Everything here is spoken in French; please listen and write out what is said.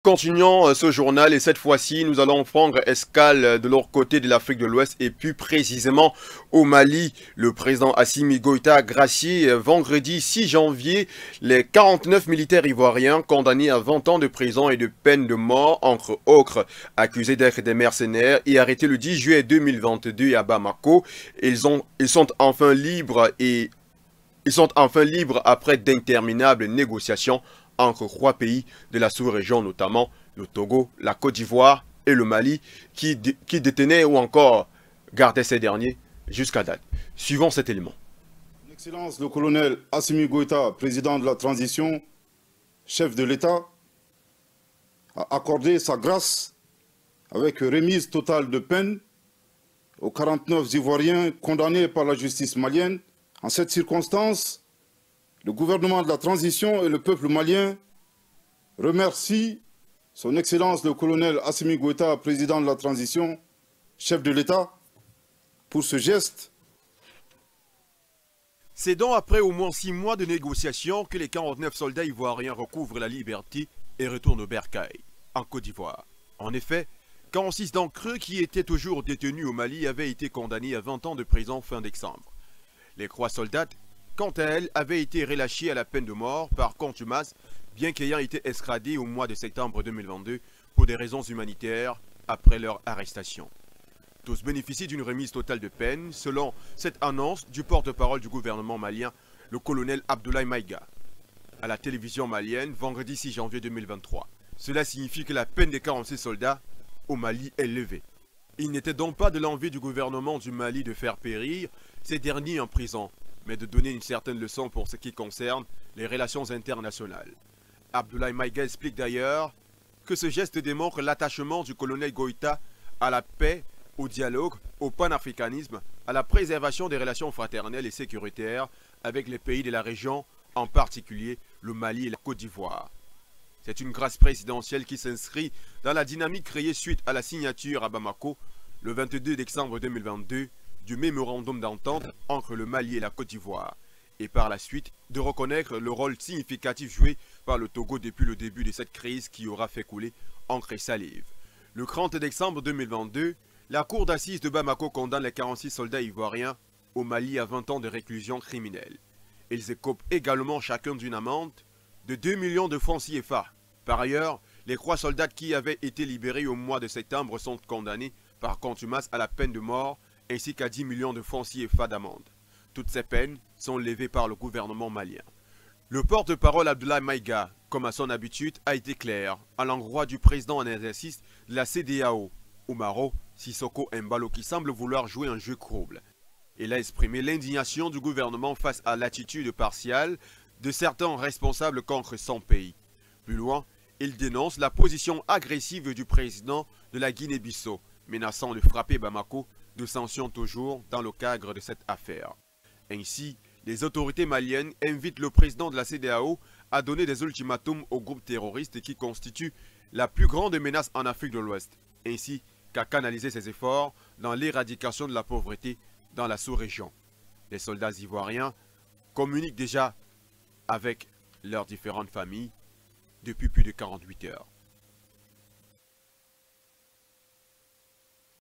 Continuons ce journal et cette fois-ci, nous allons prendre escale de l'autre côté de l'Afrique de l'Ouest et plus précisément au Mali. Le président Assimi Goïta a gracié vendredi 6 janvier les 49 militaires ivoiriens condamnés à 20 ans de prison et de peine de mort, entre autres, accusés d'être des mercenaires et arrêtés le 10 juillet 2022 à Bamako. Ils sont enfin libres après d'interminables négociations entre 3 pays de la sous-région, notamment le Togo, la Côte d'Ivoire et le Mali, qui détenaient ou encore gardaient ces derniers jusqu'à date. Suivons cet élément. Son Excellence le colonel Assimi Goïta, président de la transition, chef de l'État, a accordé sa grâce avec remise totale de peine aux 49 Ivoiriens condamnés par la justice malienne. En cette circonstance, le gouvernement de la transition et le peuple malien remercient son Excellence le colonel Assimi Goïta, président de la transition, chef de l'État, pour ce geste. C'est donc après au moins 6 mois de négociations que les 49 soldats ivoiriens recouvrent la liberté et retournent au Bercail, en Côte d'Ivoire. En effet, 46 d'entre eux qui étaient toujours détenus au Mali avaient été condamnés à 20 ans de prison fin décembre. Les 3 soldats, quant à elles, avaient été relâchés à la peine de mort par contumace, bien qu'ayant été extradés au mois de septembre 2022 pour des raisons humanitaires après leur arrestation. Tous bénéficient d'une remise totale de peine, selon cette annonce du porte-parole du gouvernement malien, le colonel Abdoulaye Maïga, à la télévision malienne vendredi 6 janvier 2023. Cela signifie que la peine des 46 soldats au Mali est levée. Il n'était donc pas de l'envie du gouvernement du Mali de faire périr ces derniers en prison, mais de donner une certaine leçon pour ce qui concerne les relations internationales. Abdoulaye Maïga explique d'ailleurs que ce geste démontre l'attachement du colonel Goïta à la paix, au dialogue, au panafricanisme, à la préservation des relations fraternelles et sécuritaires avec les pays de la région, en particulier le Mali et la Côte d'Ivoire. C'est une grâce présidentielle qui s'inscrit dans la dynamique créée suite à la signature à Bamako, le 22 décembre 2022, du mémorandum d'entente entre le Mali et la Côte d'Ivoire, et par la suite de reconnaître le rôle significatif joué par le Togo depuis le début de cette crise qui aura fait couler encre et salive. Le 30 décembre 2022, la cour d'assises de Bamako condamne les 46 soldats ivoiriens au Mali à 20 ans de réclusion criminelle. Ils écopent également chacun d'une amende de 2 millions de francs CFA. Par ailleurs, les 3 soldats qui avaient été libérés au mois de septembre sont condamnés par contumace à la peine de mort ainsi qu'à 10 millions de francs CFA d'amende. Toutes ces peines sont levées par le gouvernement malien. Le porte-parole Abdoulaye Maïga, comme à son habitude, a été clair à l'endroit du président en exercice de la CEDEAO, Umaro Sissoko Embalo, qui semble vouloir jouer un jeu trouble. Il a exprimé l'indignation du gouvernement face à l'attitude partiale de certains responsables contre son pays. Plus loin, il dénonce la position agressive du président de la Guinée-Bissau, menaçant de frapper Bamako de sanctions toujours dans le cadre de cette affaire. Ainsi, les autorités maliennes invitent le président de la CEDEAO à donner des ultimatums aux groupes terroristes qui constituent la plus grande menace en Afrique de l'Ouest, ainsi qu'à canaliser ses efforts dans l'éradication de la pauvreté dans la sous-région. Les soldats ivoiriens communiquent déjà avec leurs différentes familles depuis plus de 48 heures.